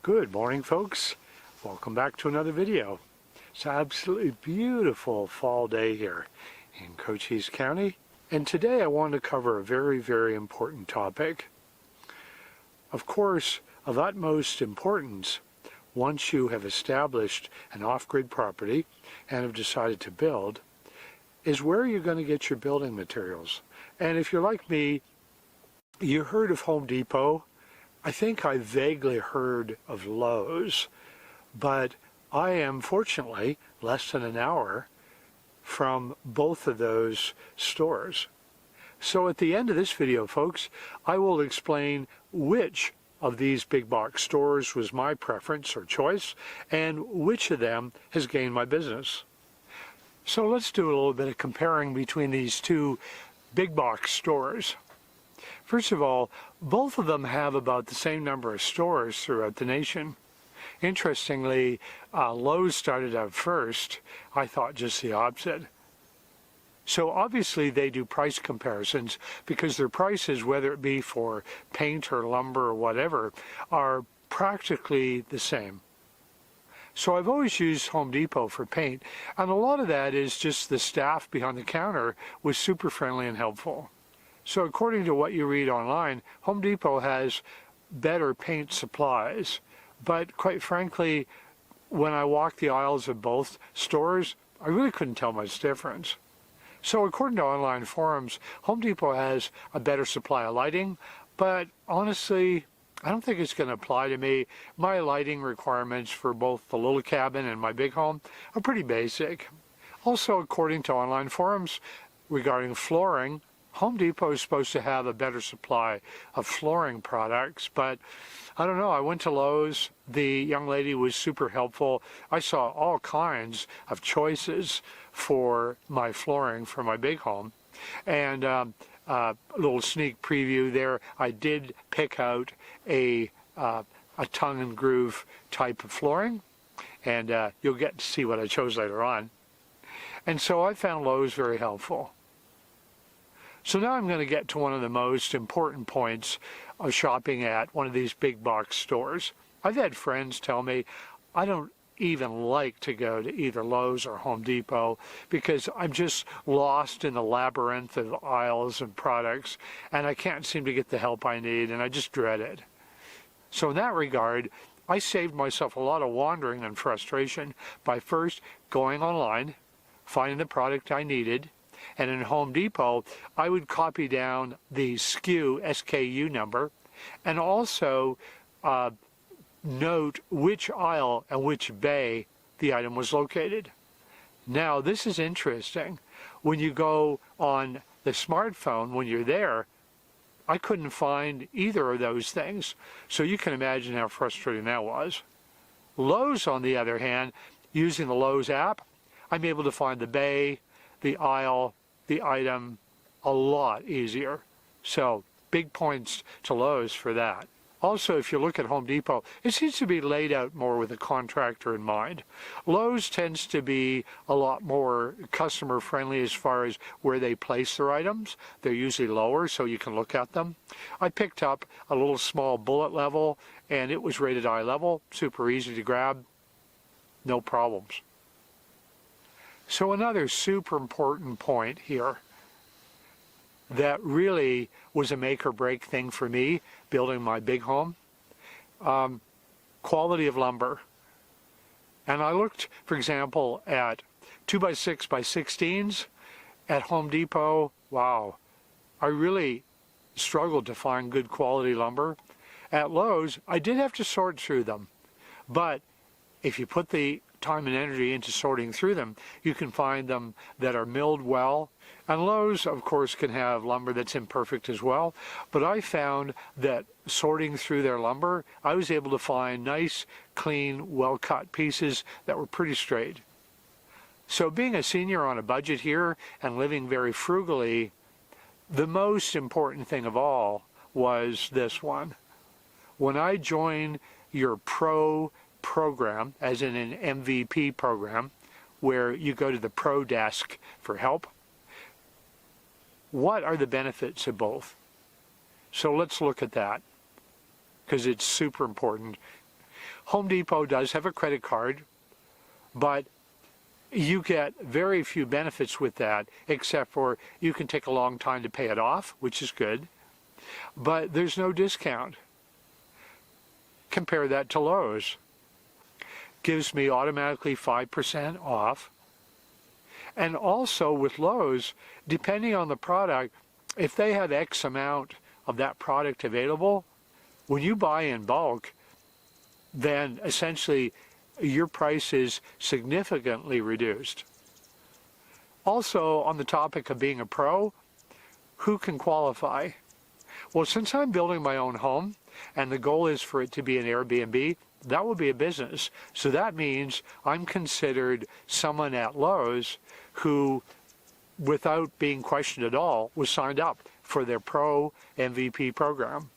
Good morning, folks. Welcome back to another video. It's an absolutely beautiful fall day here in Cochise County, and today I want to cover a very important topic. Of course, of utmost importance, once you have established an off-grid property and have decided to build, is where you're going to get your building materials. And if you're like me, you heard of Home Depot. I think I vaguely heard of Lowe's, but I am fortunately less than an hour from both of those stores. So at the end of this video, folks, I will explain which of these big box stores was my preference or choice and which of them has gained my business. So let's do a little bit of comparing between these two big box stores. First of all, both of them have about the same number of stores throughout the nation. Interestingly, Lowe's started out first. I thought just the opposite. So obviously they do price comparisons because their prices, whether it be for paint or lumber or whatever, are practically the same. So I've always used Home Depot for paint, and a lot of that is just the staff behind the counter was super friendly and helpful. So according to what you read online, Home Depot has better paint supplies. But quite frankly, when I walked the aisles of both stores, I really couldn't tell much difference. So according to online forums, Home Depot has a better supply of lighting, but honestly, I don't think it's going to apply to me. My lighting requirements for both the little cabin and my big home are pretty basic. Also, according to online forums regarding flooring, Home Depot is supposed to have a better supply of flooring products, but I don't know. I went to Lowe's. The young lady was super helpful. I saw all kinds of choices for my flooring for my big home. And a little sneak preview there, I did pick out a tongue and groove type of flooring, and you'll get to see what I chose later on. And so I found Lowe's very helpful. So now I'm going to get to one of the most important points of shopping at one of these big box stores. I've had friends tell me I don't even like to go to either Lowe's or Home Depot because I'm just lost in the labyrinth of aisles and products, and I can't seem to get the help I need, and I just dread it. So in that regard, I saved myself a lot of wandering and frustration by first going online, finding the product I needed, and in Home Depot, I would copy down the SKU number, and also note which aisle and which bay the item was located. Now, this is interesting. When you go on the smartphone, when you're there, I couldn't find either of those things. So you can imagine how frustrating that was. Lowe's, on the other hand, using the Lowe's app, I'm able to find the bay, the aisle, the item a lot easier. So big points to Lowe's for that. Also, if you look at Home Depot, it seems to be laid out more with a contractor in mind. Lowe's tends to be a lot more customer friendly as far as where they place their items. They're usually lower so you can look at them. I picked up a little small bullet level and it was rated eye level, super easy to grab, no problems. So another super important point here that really was a make or break thing for me building my big home, quality of lumber. And I looked, for example, at 2x6x16s at Home Depot. Wow, I really struggled to find good quality lumber. At Lowe's, I did have to sort through them, but if you put the time and energy into sorting through them, you can find them that are milled well. And Lowe's, of course, can have lumber that's imperfect as well, but I found that sorting through their lumber, I was able to find nice, clean, well-cut pieces that were pretty straight. So being a senior on a budget here and living very frugally, the most important thing of all was this one. When I joined your pro program, as in an MVP program, where you go to the pro desk for help, what are the benefits of both? So let's look at that, because it's super important. Home Depot does have a credit card, but you get very few benefits with that, except for you can take a long time to pay it off, which is good, but there's no discount. Compare that to Lowe's. Gives me automatically 5% off. And also with Lowe's, depending on the product, if they have X amount of that product available, when you buy in bulk, then essentially your price is significantly reduced. Also, on the topic of being a pro, who can qualify? Well, since I'm building my own home, and the goal is for it to be an Airbnb, that will be a business. So that means I'm considered someone at Lowe's who, without being questioned at all, was signed up for their Pro MVP program.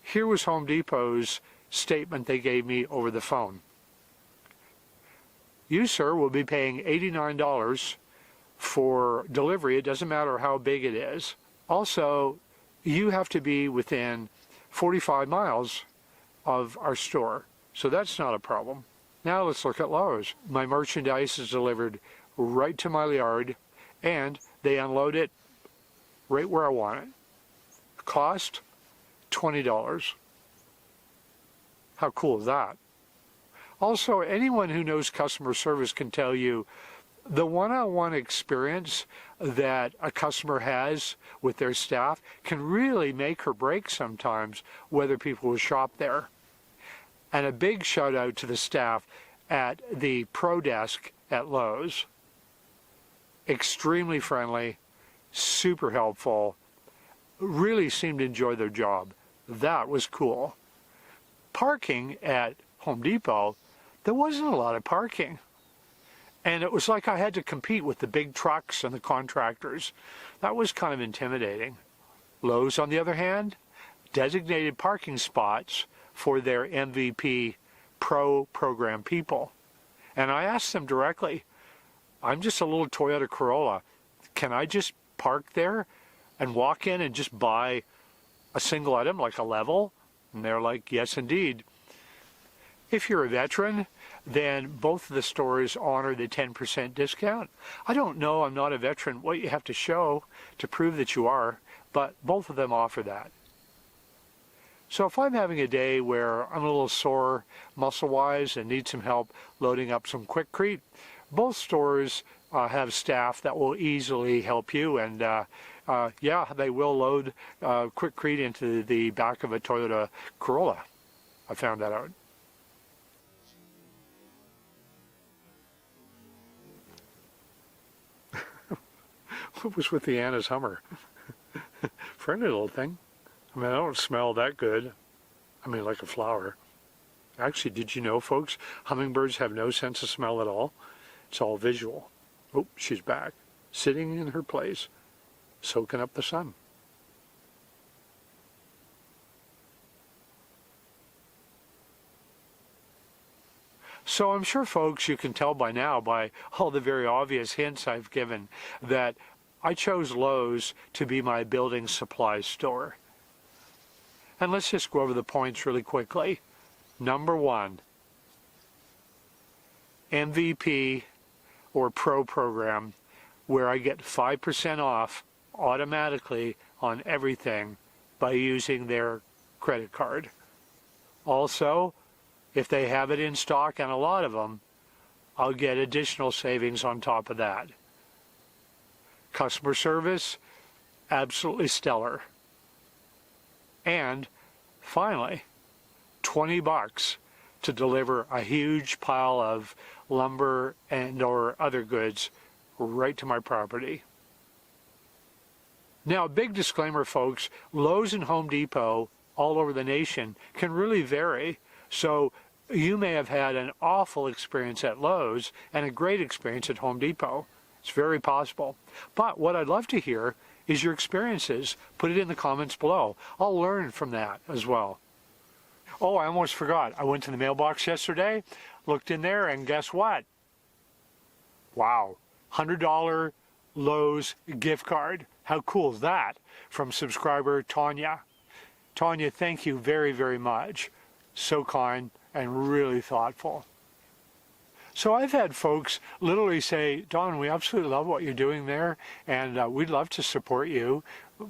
Here was Home Depot's statement they gave me over the phone. You, sir, will be paying $89 for delivery. It doesn't matter how big it is. Also, you have to be within 45 miles of our store, so that's not a problem. Now let's look at Lowe's. My merchandise is delivered right to my yard, and they unload it right where I want it. Cost, $20. How cool is that? Also, anyone who knows customer service can tell you the one-on-one experience that a customer has with their staff can really make or break sometimes whether people will shop there. And a big shout out to the staff at the Pro Desk at Lowe's. Extremely friendly, super helpful, really seemed to enjoy their job. That was cool. Parking at Home Depot, there wasn't a lot of parking. And it was like I had to compete with the big trucks and the contractors. That was kind of intimidating. Lowe's, on the other hand, designated parking spots for their MVP Pro program people. And I asked them directly, I'm just a little Toyota Corolla. Can I just park there and walk in and just buy a single item, like a level? And they're like, yes, indeed. If you're a veteran, then both of the stores honor the 10% discount. I don't know, I'm not a veteran, what you have to show to prove that you are, but both of them offer that. So if I'm having a day where I'm a little sore muscle-wise and need some help loading up some Quikrete, both stores have staff that will easily help you, and yeah, they will load Quikrete into the back of a Toyota Corolla. I found that out. What was with the Anna's Hummer? Friendly little thing. I mean, I don't smell that good. I mean, like a flower. Actually, did you know, folks, hummingbirds have no sense of smell at all? It's all visual. Oh, she's back, sitting in her place, soaking up the sun. So I'm sure, folks, you can tell by now, by all the very obvious hints I've given, that I chose Lowe's to be my building supply store. And let's just go over the points really quickly. Number one, MVP or Pro program, where I get 5% off automatically on everything by using their credit card. Also, if they have it in stock, and a lot of them, I'll get additional savings on top of that. Customer service, absolutely stellar. And finally, $20 to deliver a huge pile of lumber and or other goods right to my property. Now, a big disclaimer, folks, Lowe's and Home Depot all over the nation can really vary. So you may have had an awful experience at Lowe's and a great experience at Home Depot. It's very possible. But what I'd love to hear is your experiences. Put it in the comments below. I'll learn from that as well. Oh, I almost forgot. I went to the mailbox yesterday, looked in there, and guess what? Wow, $100 Lowe's gift card. How cool is that? From subscriber Tanya. Tanya, thank you very, very much. So kind and really thoughtful. So I've had folks literally say, Don, we absolutely love what you're doing there, and we'd love to support you.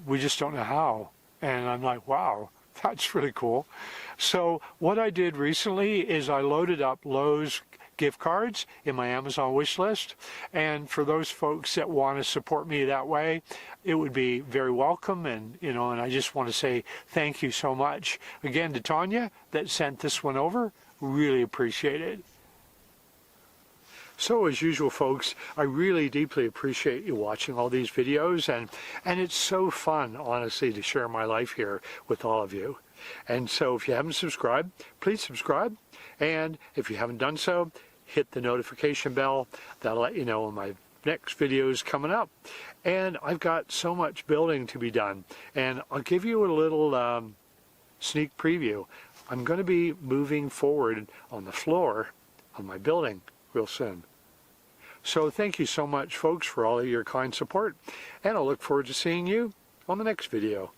We just don't know how. And I'm like, wow, that's really cool. So what I did recently is I loaded up Lowe's gift cards in my Amazon wish list, and for those folks that want to support me that way, it would be very welcome. And and I just want to say thank you so much again to Tanya that sent this one over. Really appreciate it. So as usual, folks, I really deeply appreciate you watching all these videos, and it's so fun, honestly, to share my life here with all of you. And so if you haven't subscribed, please subscribe. And if you haven't done so, hit the notification bell. That'll let you know when my next video is coming up. And I've got so much building to be done. And I'll give you a little sneak preview. I'm going to be moving forward on the floor of my building real soon. So thank you so much, folks, for all of your kind support, and I'll look forward to seeing you on the next video.